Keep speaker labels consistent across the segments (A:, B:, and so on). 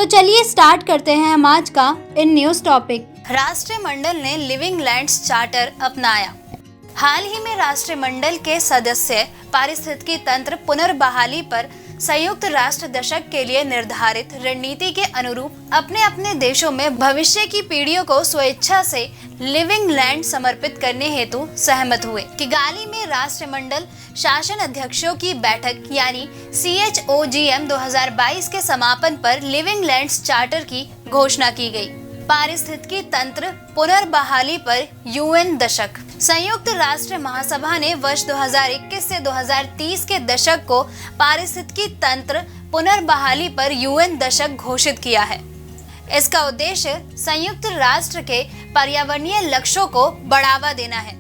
A: चलिए स्टार्ट करते हैं हम आज का इन न्यूज टॉपिक।
B: राष्ट्रमंडल ने लिविंग लैंड्स चार्टर अपनाया। हाल ही में राष्ट्रमंडल के सदस्य पारिस्थितिकी तंत्र पुनर्बहाली पर संयुक्त राष्ट्र दशक के लिए निर्धारित रणनीति के अनुरूप अपने अपने देशों में भविष्य की पीढ़ियों को स्वेच्छा से लिविंग लैंड समर्पित करने हेतु सहमत हुए। किगाली में राष्ट्रमंडल शासन अध्यक्षों की बैठक यानी CHOGM 2022 के समापन पर लिविंग लैंड्स चार्टर की घोषणा की गई। पारिस्थितिकी तंत्र पुनर्बहाली पर UN दशक। संयुक्त राष्ट्र महासभा ने वर्ष 2021 से 2030 के दशक को पारिस्थितिकी तंत्र पुनर्बहाली पर UN दशक घोषित किया है। इसका उद्देश्य संयुक्त राष्ट्र के पर्यावरणीय लक्ष्यों को बढ़ावा देना है,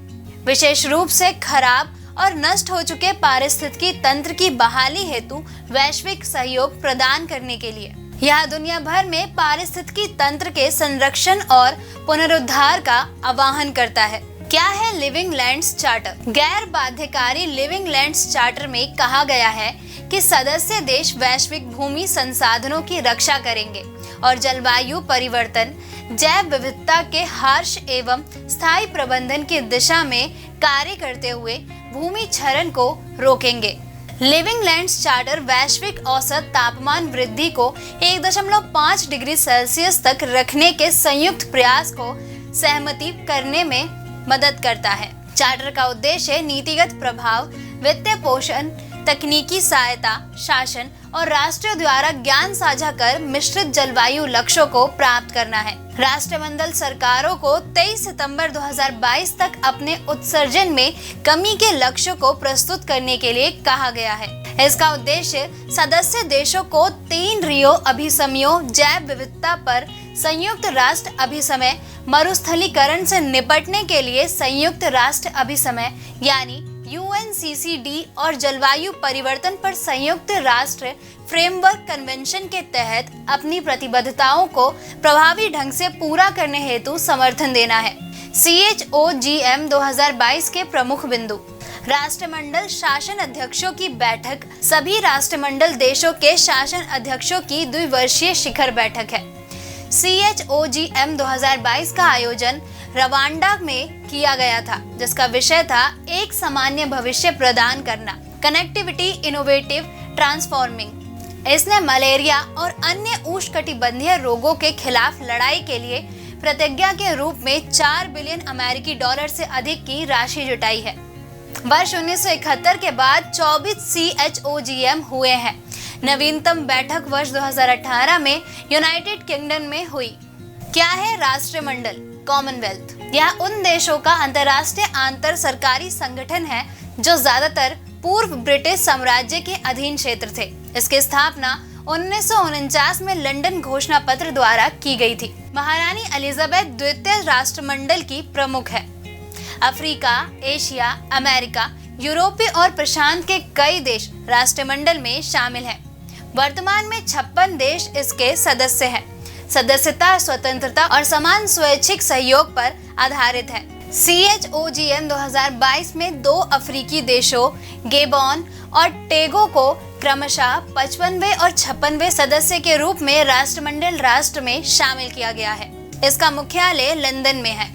B: विशेष रूप से खराब और नष्ट हो चुके पारिस्थितिकी तंत्र की बहाली हेतु वैश्विक सहयोग प्रदान करने के लिए। यह दुनिया भर में पारिस्थितिकी तंत्र के संरक्षण और पुनरुद्धार का आह्वान करता है। क्या है लिविंग लैंड्स चार्टर? गैर बाध्यकारी लिविंग लैंड्स चार्टर में कहा गया है कि सदस्य देश वैश्विक भूमि संसाधनों की रक्षा करेंगे और जलवायु परिवर्तन, जैव विविधता के हर्ष एवं स्थायी प्रबंधन की दिशा में कार्य करते हुए भूमि क्षरण को रोकेंगे। लिविंग लैंड्स चार्टर वैश्विक औसत तापमान वृद्धि को 1.5 डिग्री सेल्सियस तक रखने के संयुक्त प्रयास को सहमति करने में मदद करता है। चार्टर का उद्देश्य नीतिगत प्रभाव, वित्तीय पोषण, तकनीकी सहायता, शासन और राष्ट्रों द्वारा ज्ञान साझा कर मिश्रित जलवायु लक्ष्यों को प्राप्त करना है। राष्ट्रमंडल सरकारों को 23 सितंबर 2022 तक अपने उत्सर्जन में कमी के लक्ष्यों को प्रस्तुत करने के लिए कहा गया है। इसका उद्देश्य सदस्य देशों को 3 रियो अभिसमयों जैव विविधता पर संयुक्त राष्ट्र अभिसमय, मरुस्थलीकरण से निपटने के लिए संयुक्त राष्ट्र अभिसमय यानी UNCCD और जलवायु परिवर्तन पर संयुक्त राष्ट्र फ्रेमवर्क कन्वेंशन के तहत अपनी प्रतिबद्धताओं को प्रभावी ढंग से पूरा करने हेतु समर्थन देना है। CHOGM 2022 के प्रमुख बिंदु। राष्ट्रमंडल शासन अध्यक्षों की बैठक सभी राष्ट्रमंडल देशों के शासन अध्यक्षों की द्विवर्षीय शिखर बैठक है। CHOGM 2022 का आयोजन रवांडा में किया गया था, जिसका विषय था एक सामान्य भविष्य प्रदान करना, कनेक्टिविटी इनोवेटिव ट्रांसफॉर्मिंग। इसने मलेरिया और अन्य उष्णकटिबंधीय रोगों के खिलाफ लड़ाई के लिए प्रतिज्ञा के रूप में 4 बिलियन अमेरिकी डॉलर से अधिक की राशि जुटाई है। वर्ष 1971 के बाद 24 CHOGM हुए हैं। नवीनतम बैठक वर्ष 2018 में यूनाइटेड किंगडम में हुई। क्या है राष्ट्रमंडल? कॉमनवेल्थ। यह उन देशों का अंतर्राष्ट्रीय आंतर सरकारी संगठन है जो ज्यादातर पूर्व ब्रिटिश साम्राज्य के अधीन क्षेत्र थे। इसकी स्थापना 1949 में लंदन घोषणा पत्र द्वारा की गई थी। महारानी एलिजाबेथ द्वितीय राष्ट्रमंडल की प्रमुख है। अफ्रीका, एशिया, अमेरिका, यूरोपीय और प्रशांत के कई देश राष्ट्रमंडल में शामिल हैं। वर्तमान में 56 देश इसके सदस्य हैं। सदस्यता स्वतंत्रता और समान स्वैच्छिक सहयोग पर आधारित है। CHOGM 2022 में 2 अफ्रीकी देशों गेबॉन और टोगो को क्रमशः 55वें और 56वें सदस्य के रूप में राष्ट्रमंडल राष्ट्र में शामिल किया गया है। इसका मुख्यालय लंदन में है।